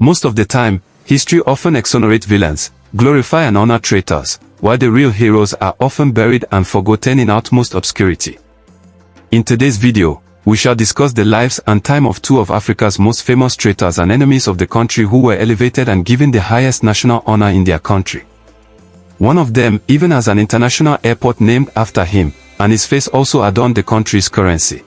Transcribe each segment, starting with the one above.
Most of the time, history often exonerates villains, glorify and honor traitors, while the real heroes are often buried and forgotten in utmost obscurity. In today's video, we shall discuss the lives and time of two of Africa's most famous traitors and enemies of the country who were elevated and given the highest national honor in their country. One of them even has an international airport named after him, and his face also adorned the country's currency.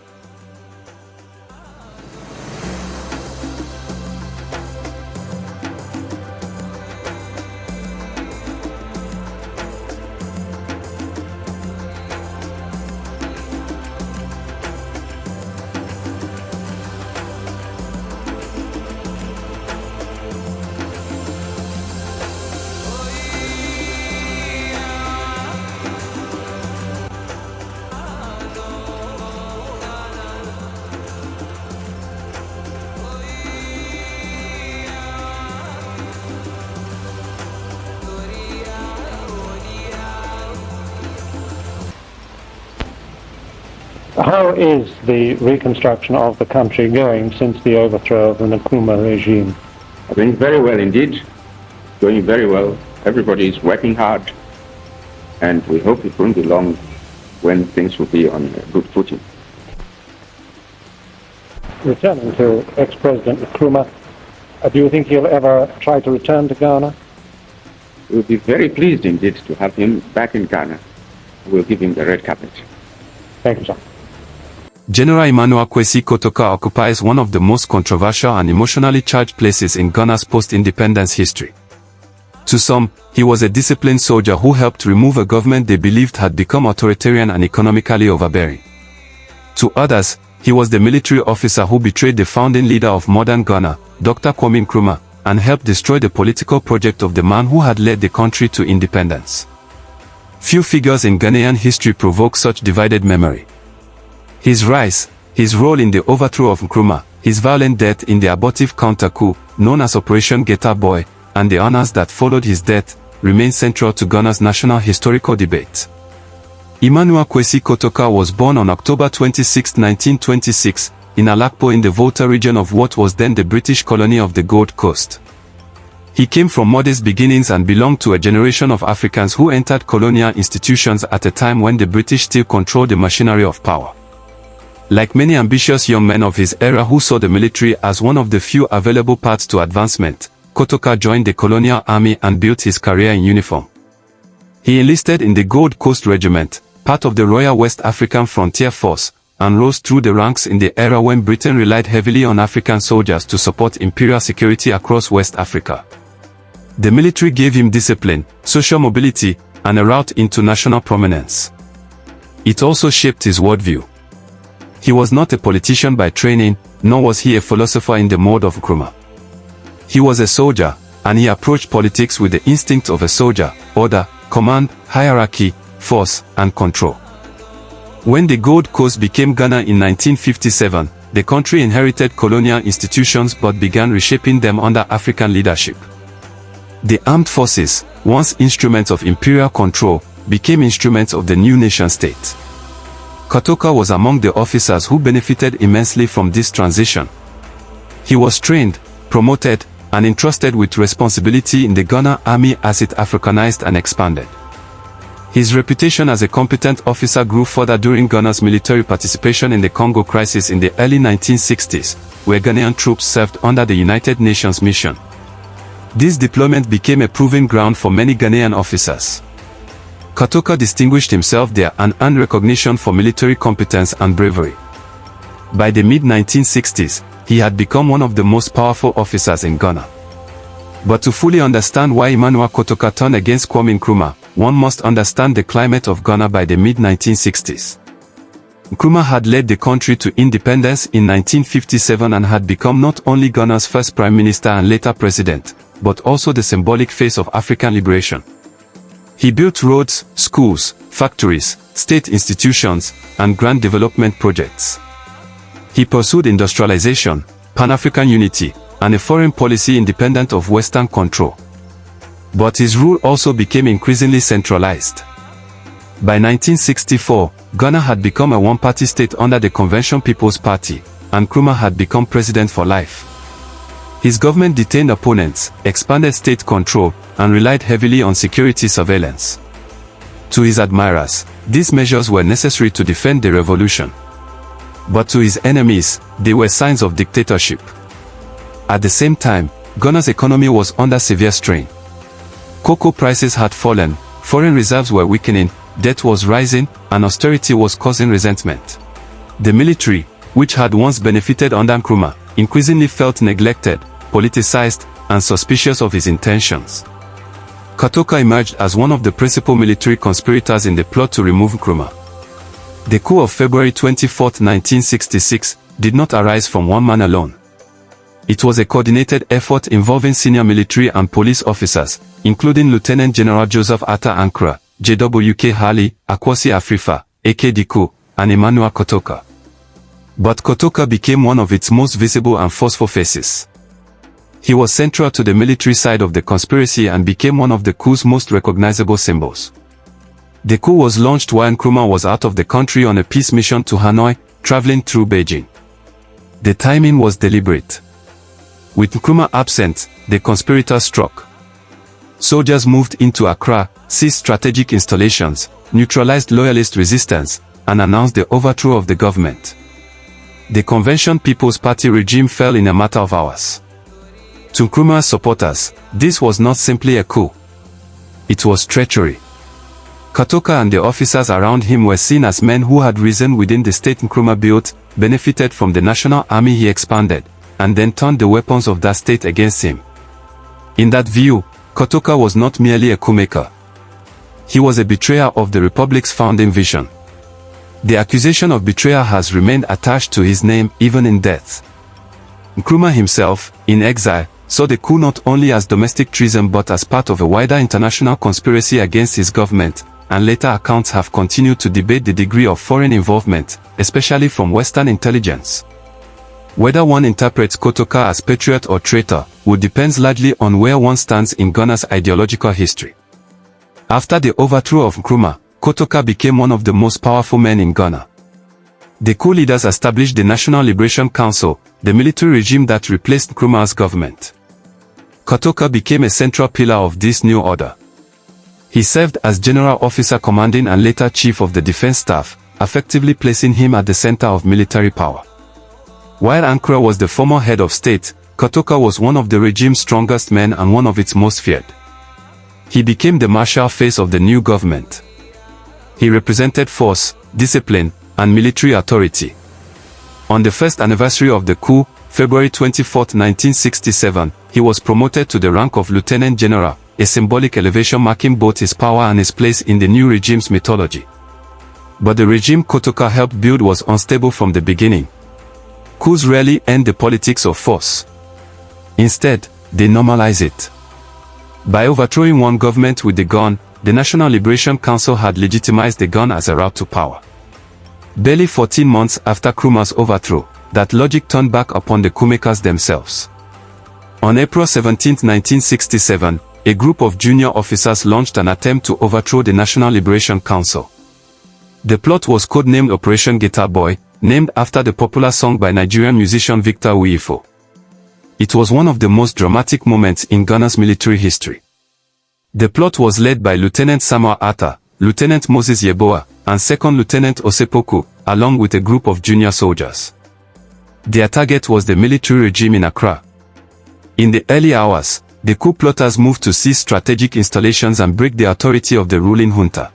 How is the reconstruction of the country going since the overthrow of the Nkrumah regime? Going very well indeed. Going very well. Everybody is working hard, and we hope it won't be long when things will be on a good footing. Returning to ex-President Nkrumah, do you think he'll ever try to return to Ghana? We'll be very pleased indeed to have him back in Ghana. We'll give him the red carpet. Thank you, sir. General Emmanuel Kwesi Kotoka occupies one of the most controversial and emotionally charged places in Ghana's post-independence history. To some, he was a disciplined soldier who helped remove a government they believed had become authoritarian and economically overbearing. To others, he was the military officer who betrayed the founding leader of modern Ghana, Dr. Kwame Nkrumah, and helped destroy the political project of the man who had led the country to independence. Few figures in Ghanaian history provoke such divided memory. His rise, his role in the overthrow of Nkrumah, his violent death in the abortive counter-coup known as Operation Getter Boy, and the honors that followed his death, remain central to Ghana's national historical debate. Emmanuel Kwesi Kotoka was born on October 26, 1926, in Alakpo in the Volta region of what was then the British colony of the Gold Coast. He came from modest beginnings and belonged to a generation of Africans who entered colonial institutions at a time when the British still controlled the machinery of power. Like many ambitious young men of his era who saw the military as one of the few available paths to advancement, Kotoka joined the colonial army and built his career in uniform. He enlisted in the Gold Coast Regiment, part of the Royal West African Frontier Force, and rose through the ranks in the era when Britain relied heavily on African soldiers to support imperial security across West Africa. The military gave him discipline, social mobility, and a route into national prominence. It also shaped his worldview. He was not a politician by training, nor was he a philosopher in the mode of Nkrumah. He was a soldier, and he approached politics with the instinct of a soldier: order, command, hierarchy, force, and control. When the Gold Coast became Ghana in 1957, the country inherited colonial institutions but began reshaping them under African leadership. The armed forces, once instruments of imperial control, became instruments of the new nation-state. Kotoka was among the officers who benefited immensely from this transition. He was trained, promoted, and entrusted with responsibility in the Ghana Army as it Africanized and expanded. His reputation as a competent officer grew further during Ghana's military participation in the Congo crisis in the early 1960s, where Ghanaian troops served under the United Nations mission. This deployment became a proving ground for many Ghanaian officers. Kotoka distinguished himself there and earned recognition for military competence and bravery. By the mid-1960s, he had become one of the most powerful officers in Ghana. But to fully understand why Emmanuel Kotoka turned against Kwame Nkrumah, one must understand the climate of Ghana by the mid-1960s. Nkrumah had led the country to independence in 1957 and had become not only Ghana's first prime minister and later president, but also the symbolic face of African liberation. He built roads, schools, factories, state institutions, and grand development projects. He pursued industrialization, Pan-African unity, and a foreign policy independent of Western control. But his rule also became increasingly centralized. By 1964, Ghana had become a one-party state under the Convention People's Party, and Nkrumah had become president for life. His government detained opponents, expanded state control, and relied heavily on security surveillance. To his admirers, these measures were necessary to defend the revolution. But to his enemies, they were signs of dictatorship. At the same time, Ghana's economy was under severe strain. Cocoa prices had fallen, foreign reserves were weakening, debt was rising, and austerity was causing resentment. The military, which had once benefited under Nkrumah, increasingly felt neglected, politicized, and suspicious of his intentions. Kotoka emerged as one of the principal military conspirators in the plot to remove Nkrumah. The coup of February 24, 1966, did not arise from one man alone. It was a coordinated effort involving senior military and police officers, including Lieutenant General Joseph Atta Ankara, J.W.K. Hali, Akwasi Afrifa, A.K. Diku, and Emmanuel Kotoka. But Kotoka became one of its most visible and forceful faces. He was central to the military side of the conspiracy and became one of the coup's most recognizable symbols. The coup was launched while Nkrumah was out of the country on a peace mission to Hanoi, traveling through Beijing. The timing was deliberate. With Nkrumah absent, the conspirators struck. Soldiers moved into Accra, seized strategic installations, neutralized loyalist resistance, and announced the overthrow of the government. The Convention People's Party regime fell in a matter of hours. To Nkrumah's supporters, this was not simply a coup. It was treachery. Kotoka and the officers around him were seen as men who had risen within the state Nkrumah built, benefited from the national army he expanded, and then turned the weapons of that state against him. In that view, Kotoka was not merely a coup maker. He was a betrayer of the Republic's founding vision. The accusation of betrayal has remained attached to his name even in death. Nkrumah himself, in exile, saw the coup not only as domestic treason but as part of a wider international conspiracy against his government, and later accounts have continued to debate the degree of foreign involvement, especially from Western intelligence. Whether one interprets Kotoka as patriot or traitor, would depend largely on where one stands in Ghana's ideological history. After the overthrow of Nkrumah, Kotoka became one of the most powerful men in Ghana. The coup leaders established the National Liberation Council, the military regime that replaced Nkrumah's government. Kotoka became a central pillar of this new order. He served as general officer commanding and later chief of the defense staff, effectively placing him at the center of military power. While Ankara was the former head of state, Kotoka was one of the regime's strongest men and one of its most feared. He became the martial face of the new government. He represented force, discipline, and military authority. On the first anniversary of the coup, February 24, 1967, he was promoted to the rank of Lieutenant General, a symbolic elevation marking both his power and his place in the new regime's mythology. But the regime Kotoka helped build was unstable from the beginning. Coups rarely end the politics of force. Instead, they normalize it. By overthrowing one government with the gun, the National Liberation Council had legitimized the gun as a route to power. Barely 14 months after Nkrumah's overthrow, that logic turned back upon the coup-makers themselves. On April 17, 1967, a group of junior officers launched an attempt to overthrow the National Liberation Council. The plot was codenamed Operation Guitar Boy, named after the popular song by Nigerian musician Victor Uifo. It was one of the most dramatic moments in Ghana's military history. The plot was led by Lieutenant Samuel Atta, Lieutenant Moses Yeboah, and Second Lieutenant Osepoku, along with a group of junior soldiers. Their target was the military regime in Accra. In the early hours, the coup plotters moved to seize strategic installations and break the authority of the ruling junta.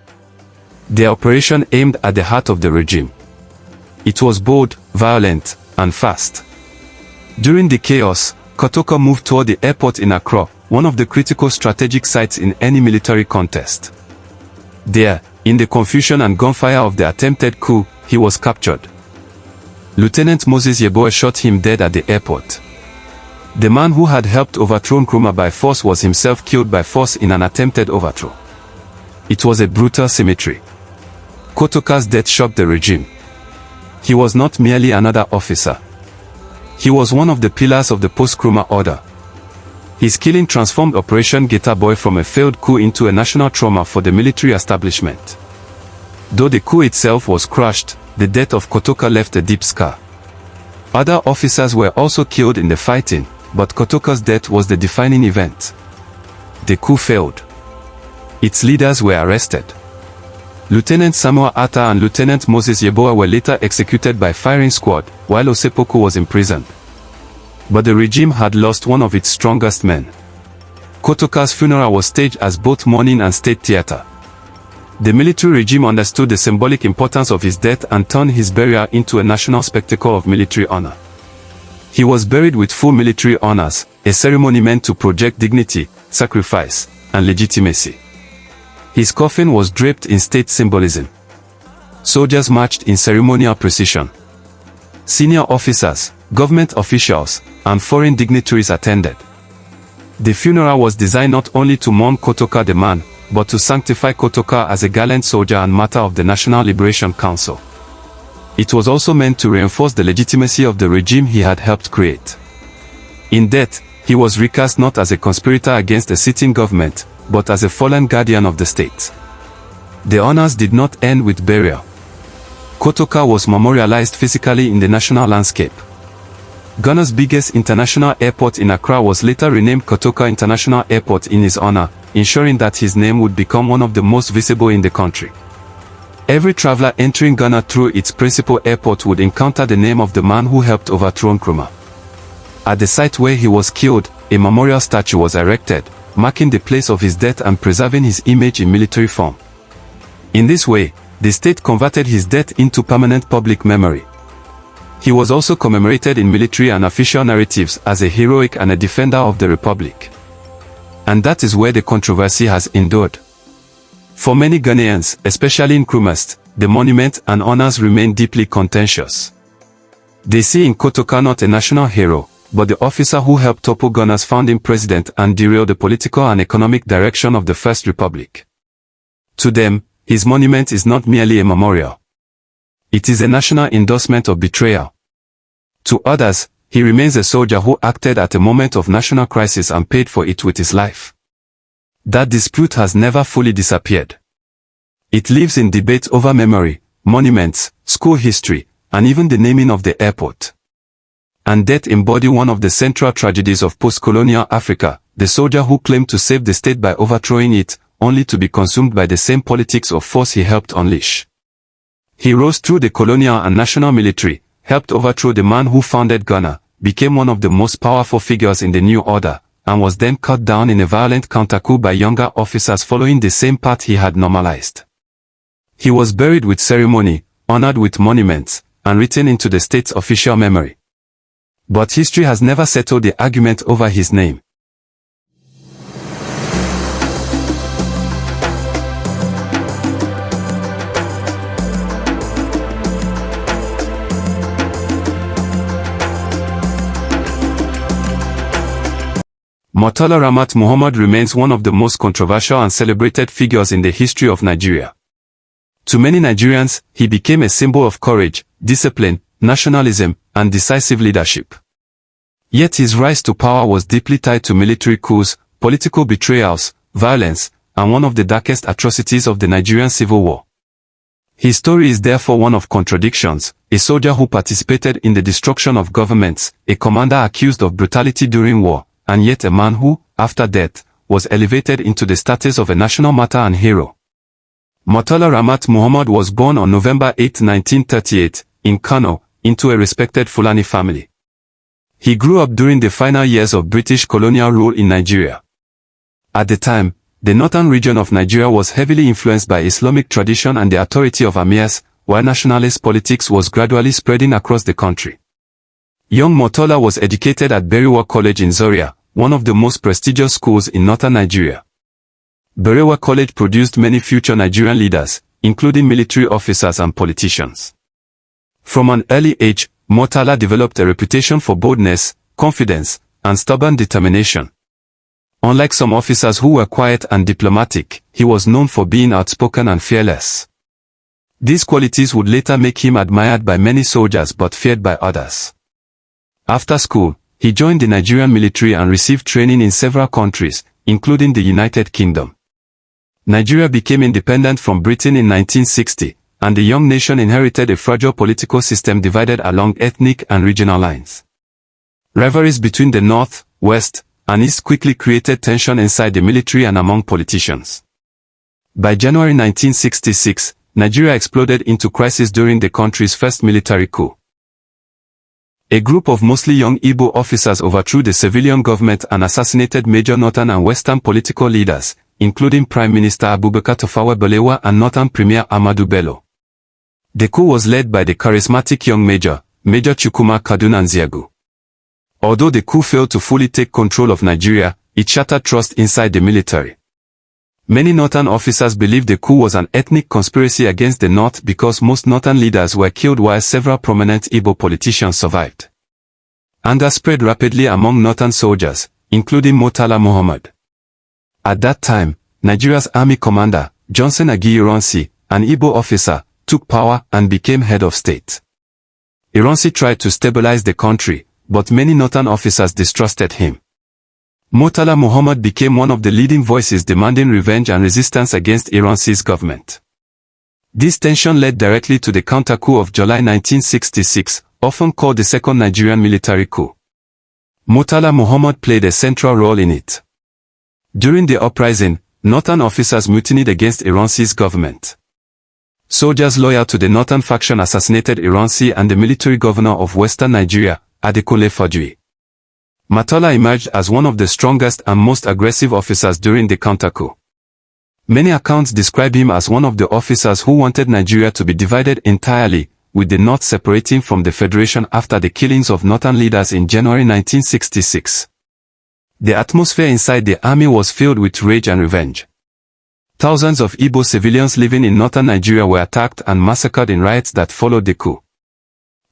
Their operation aimed at the heart of the regime. It was bold, violent, and fast. During the chaos, Kotoka moved toward the airport in Accra, one of the critical strategic sites in any military contest. There, in the confusion and gunfire of the attempted coup, he was captured. Lieutenant Moses Yeboah shot him dead at the airport. The man who had helped overthrow Nkrumah by force was himself killed by force in an attempted overthrow. It was a brutal symmetry. Kotoka's death shocked the regime. He was not merely another officer. He was one of the pillars of the post-Nkrumah order. His killing transformed Operation Guitar Boy from a failed coup into a national trauma for the military establishment. Though the coup itself was crushed, the death of Kotoka left a deep scar. Other officers were also killed in the fighting, but Kotoka's death was the defining event. The coup failed. Its leaders were arrested. Lieutenant Samuel Atta and Lieutenant Moses Yeboah were later executed by firing squad, while Osepoko was imprisoned. But the regime had lost one of its strongest men. Kotoka's funeral was staged as both mourning and state theater. The military regime understood the symbolic importance of his death and turned his burial into a national spectacle of military honor. He was buried with full military honors, a ceremony meant to project dignity, sacrifice, and legitimacy. His coffin was draped in state symbolism. Soldiers marched in ceremonial precision. Senior officers, government officials, and foreign dignitaries attended. The funeral was designed not only to mourn Kotoka the man, but to sanctify Kotoka as a gallant soldier and martyr of the National Liberation Council. It was also meant to reinforce the legitimacy of the regime he had helped create. In death, he was recast not as a conspirator against a sitting government, but as a fallen guardian of the state. The honors did not end with burial. Kotoka was memorialized physically in the national landscape. Ghana's biggest international airport in Accra was later renamed Kotoka International Airport in his honor, ensuring that his name would become one of the most visible in the country. Every traveler entering Ghana through its principal airport would encounter the name of the man who helped overthrow Nkrumah. At the site where he was killed, a memorial statue was erected, marking the place of his death and preserving his image in military form. In this way, the state converted his death into permanent public memory. He was also commemorated in military and official narratives as a heroic and a defender of the Republic. And that is where the controversy has endured. For many Ghanaians, especially Nkrumahs, the monument and honors remain deeply contentious. They see in Kotoka not a national hero, but the officer who helped topple Ghana's founding president and derail the political and economic direction of the First Republic. To them, his monument is not merely a memorial. It is a national endorsement of betrayal. To others, he remains a soldier who acted at a moment of national crisis and paid for it with his life. That dispute has never fully disappeared. It lives in debate over memory, monuments, school history, and even the naming of the airport. And death embodies one of the central tragedies of post-colonial Africa, the soldier who claimed to save the state by overthrowing it, only to be consumed by the same politics of force he helped unleash. He rose through the colonial and national military, helped overthrow the man who founded Ghana, became one of the most powerful figures in the new order, and was then cut down in a violent counter-coup by younger officers following the same path he had normalized. He was buried with ceremony, honored with monuments, and written into the state's official memory. But history has never settled the argument over his name. Murtala Ramat Muhammad remains one of the most controversial and celebrated figures in the history of Nigeria. To many Nigerians, he became a symbol of courage, discipline, nationalism, and decisive leadership. Yet his rise to power was deeply tied to military coups, political betrayals, violence, and one of the darkest atrocities of the Nigerian Civil War. His story is therefore one of contradictions: a soldier who participated in the destruction of governments, a commander accused of brutality during war, and yet a man who, after death, was elevated into the status of a national martyr and hero. Murtala Ramat Muhammad was born on November 8, 1938, in Kano, into a respected Fulani family. He grew up during the final years of British colonial rule in Nigeria. At the time, the northern region of Nigeria was heavily influenced by Islamic tradition and the authority of emirs, while nationalist politics was gradually spreading across the country. Young Murtala was educated at Berewa College in Zaria, one of the most prestigious schools in northern Nigeria. Berewa College produced many future Nigerian leaders, including military officers and politicians. From an early age, Murtala developed a reputation for boldness, confidence, and stubborn determination. Unlike some officers who were quiet and diplomatic, he was known for being outspoken and fearless. These qualities would later make him admired by many soldiers but feared by others. After school, he joined the Nigerian military and received training in several countries, including the United Kingdom. Nigeria became independent from Britain in 1960, and the young nation inherited a fragile political system divided along ethnic and regional lines. Rivalries between the North, West, and East quickly created tension inside the military and among politicians. By January 1966, Nigeria exploded into crisis during the country's first military coup. A group of mostly young Igbo officers overthrew the civilian government and assassinated major northern and western political leaders, including Prime Minister Abubakar Tafawa Balewa and Northern Premier Ahmadu Bello. The coup was led by the charismatic young Major Chukwuma Kaduna Nziagu. Although the coup failed to fully take control of Nigeria, it shattered trust inside the military. Many northern officers believed the coup was an ethnic conspiracy against the North because most northern leaders were killed while several prominent Igbo politicians survived. Anger spread rapidly among northern soldiers, including Murtala Muhammad. At that time, Nigeria's army commander, Johnson Agi Ironsi, an Igbo officer, took power and became head of state. Ironsi tried to stabilize the country, but many northern officers distrusted him. Murtala Muhammad became one of the leading voices demanding revenge and resistance against Ironsi's government. This tension led directly to the counter-coup of July 1966, often called the Second Nigerian Military Coup. Murtala Muhammad played a central role in it. During the uprising, northern officers mutinied against Ironsi's government. Soldiers loyal to the northern faction assassinated Ironsi and the military governor of western Nigeria, Adekunle Fajui. Murtala emerged as one of the strongest and most aggressive officers during the counter-coup. Many accounts describe him as one of the officers who wanted Nigeria to be divided entirely, with the North separating from the Federation after the killings of northern leaders in January 1966. The atmosphere inside the army was filled with rage and revenge. Thousands of Igbo civilians living in northern Nigeria were attacked and massacred in riots that followed the coup.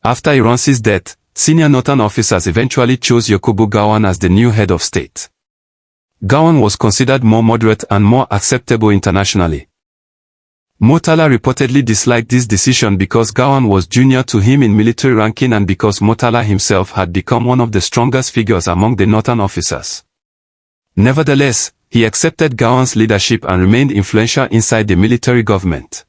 After Ironsi's death, senior northern officers eventually chose Yakubu Gowon as the new head of state. Gowon was considered more moderate and more acceptable internationally. Murtala reportedly disliked this decision because Gowon was junior to him in military ranking and because Murtala himself had become one of the strongest figures among the northern officers. Nevertheless, he accepted Gowon's leadership and remained influential inside the military government.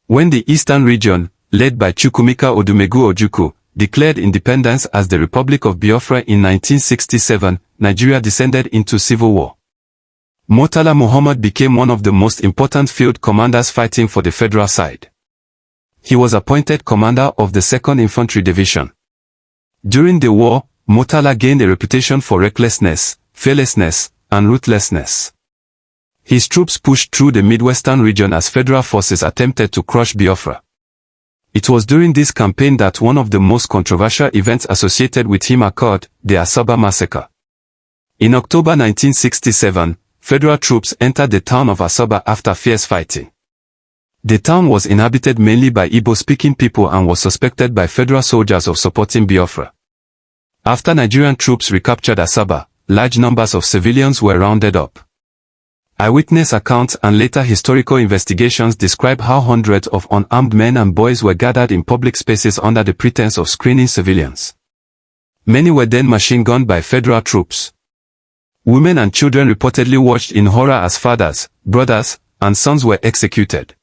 When the eastern region, led by Chukwumeka Odumegwu Ojukwu, declared independence as the Republic of Biafra in 1967, Nigeria descended into civil war. Murtala Muhammad became one of the most important field commanders fighting for the federal side. He was appointed commander of the 2nd Infantry Division. During the war, Murtala gained a reputation for recklessness, fearlessness, and ruthlessness. His troops pushed through the Midwestern region as federal forces attempted to crush Biafra. It was during this campaign that one of the most controversial events associated with him occurred, the Asaba massacre. In October 1967, federal troops entered the town of Asaba after fierce fighting. The town was inhabited mainly by Igbo-speaking people and was suspected by federal soldiers of supporting Biafra. After Nigerian troops recaptured Asaba, large numbers of civilians were rounded up. Eyewitness accounts and later historical investigations describe how hundreds of unarmed men and boys were gathered in public spaces under the pretense of screening civilians. Many were then machine-gunned by federal troops. Women and children reportedly watched in horror as fathers, brothers, and sons were executed.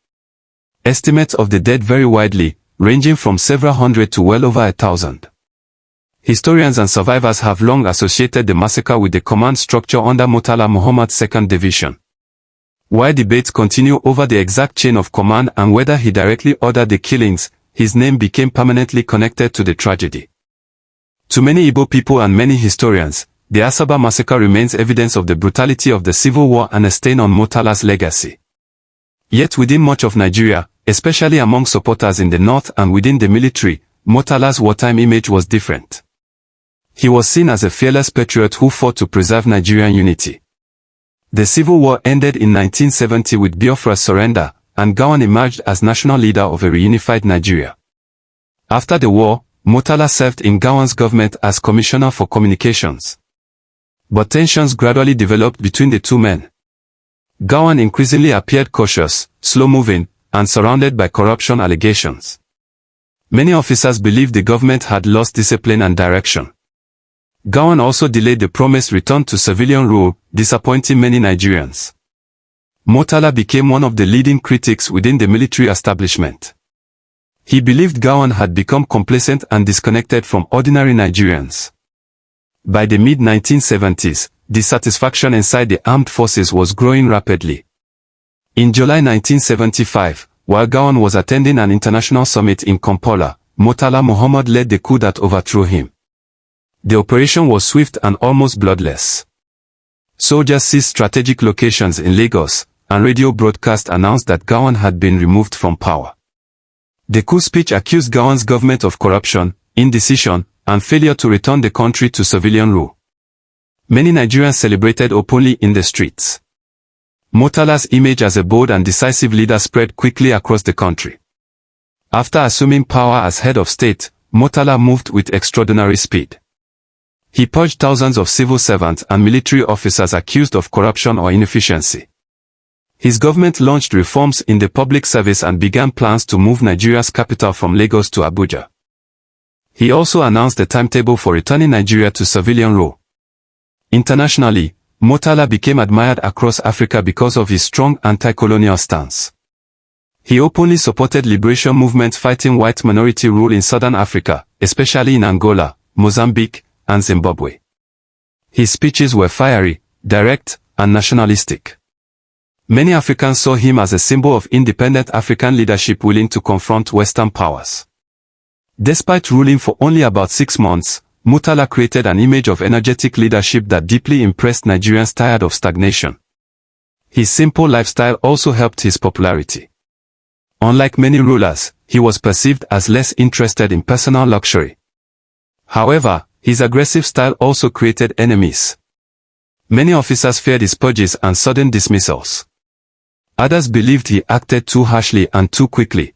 Estimates of the dead vary widely, ranging from several hundred to well over 1,000. Historians and survivors have long associated the massacre with the command structure under Murtala Muhammad's 2nd Division. While debates continue over the exact chain of command and whether he directly ordered the killings, his name became permanently connected to the tragedy. To many Igbo people and many historians, the Asaba massacre remains evidence of the brutality of the civil war and a stain on Murtala's legacy. Yet within much of Nigeria, especially among supporters in the north and within the military, Murtala's wartime image was different. He was seen as a fearless patriot who fought to preserve Nigerian unity. The civil war ended in 1970 with Biafra's surrender, and Gowon emerged as national leader of a reunified Nigeria. After the war, Murtala served in Gowon's government as Commissioner for Communications. But tensions gradually developed between the two men. Gowon increasingly appeared cautious, slow-moving, and surrounded by corruption allegations. Many officers believed the government had lost discipline and direction. Gowon also delayed the promised return to civilian rule, disappointing many Nigerians. Murtala became one of the leading critics within the military establishment. He believed Gowon had become complacent and disconnected from ordinary Nigerians. By the mid-1970s, dissatisfaction inside the armed forces was growing rapidly. In July 1975, while Gowon was attending an international summit in Kampala, Murtala Muhammad led the coup that overthrew him. The operation was swift and almost bloodless. Soldiers seized strategic locations in Lagos, and radio broadcast announced that Gowon had been removed from power. The coup speech accused Gowon's government of corruption, indecision, and failure to return the country to civilian rule. Many Nigerians celebrated openly in the streets. Murtala's image as a bold and decisive leader spread quickly across the country. After assuming power as head of state, Murtala moved with extraordinary speed. He purged thousands of civil servants and military officers accused of corruption or inefficiency. His government launched reforms in the public service and began plans to move Nigeria's capital from Lagos to Abuja. He also announced the timetable for returning Nigeria to civilian rule. Internationally, Murtala became admired across Africa because of his strong anti-colonial stance. He openly supported liberation movements fighting white minority rule in southern Africa, especially in Angola, Mozambique, and Zimbabwe. His speeches were fiery, direct, and nationalistic. Many Africans saw him as a symbol of independent African leadership willing to confront Western powers. Despite ruling for only about 6 months, Murtala created an image of energetic leadership that deeply impressed Nigerians tired of stagnation. His simple lifestyle also helped his popularity. Unlike many rulers, he was perceived as less interested in personal luxury. However, his aggressive style also created enemies. Many officers feared his purges and sudden dismissals. Others believed he acted too harshly and too quickly.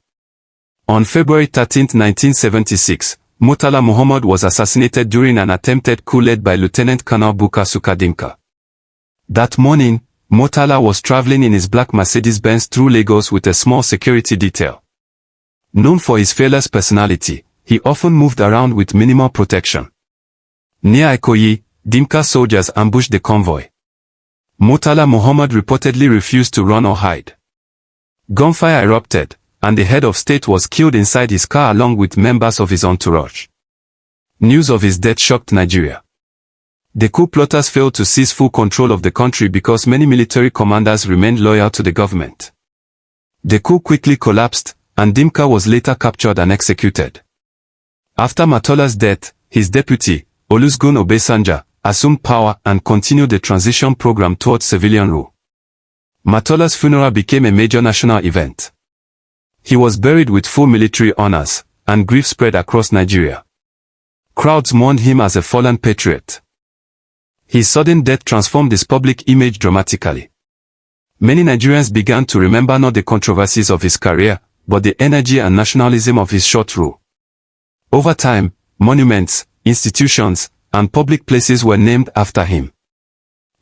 On February 13, 1976, Murtala Muhammad was assassinated during an attempted coup led by Lieutenant Colonel Bukar Suka Dimka. That morning, Murtala was traveling in his black Mercedes-Benz through Lagos with a small security detail. Known for his fearless personality, he often moved around with minimal protection. Near Ikoyi, Dimka soldiers ambushed the convoy. Murtala Muhammad reportedly refused to run or hide. Gunfire erupted, and the head of state was killed inside his car along with members of his entourage. News of his death shocked Nigeria. The coup plotters failed to seize full control of the country because many military commanders remained loyal to the government. The coup quickly collapsed, and Dimka was later captured and executed. After Murtala's death, his deputy, Olusegun Obasanjo, assumed power and continued the transition program towards civilian rule. Murtala's funeral became a major national event. He was buried with full military honors, and grief spread across Nigeria. Crowds mourned him as a fallen patriot. His sudden death transformed his public image dramatically. Many Nigerians began to remember not the controversies of his career, but the energy and nationalism of his short rule. Over time, monuments, institutions, and public places were named after him.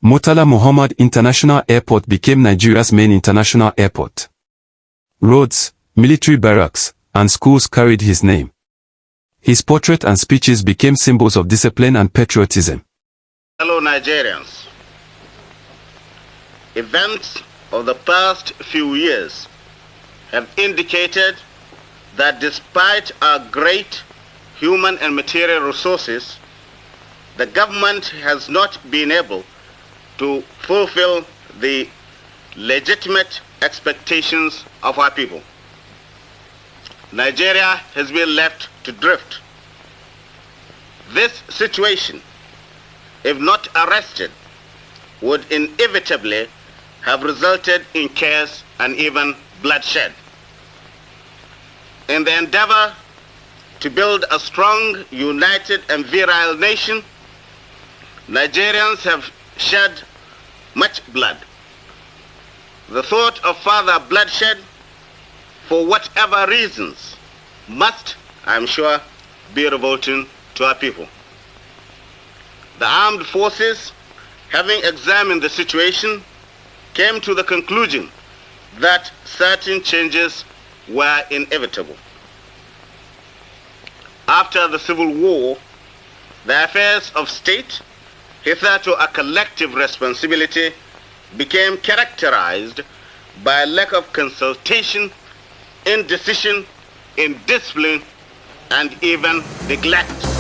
Murtala Muhammad International Airport became Nigeria's main international airport. Roads, military barracks, and schools carried his name. His portrait and speeches became symbols of discipline and patriotism. Fellow Nigerians, events of the past few years have indicated that despite our great human and material resources, the government has not been able to fulfill the legitimate expectations of our people. Nigeria has been left to drift. This situation, if not arrested, would inevitably have resulted in chaos and even bloodshed. In the endeavor to build a strong, united, and virile nation, Nigerians have shed much blood. The thought of further bloodshed, for whatever reasons, must, I'm sure, be revolting to our people. The armed forces, having examined the situation, came to the conclusion that certain changes were inevitable. After the Civil War, the affairs of state, hitherto a collective responsibility, became characterized by a lack of consultation, indecision, indiscipline, and even neglect.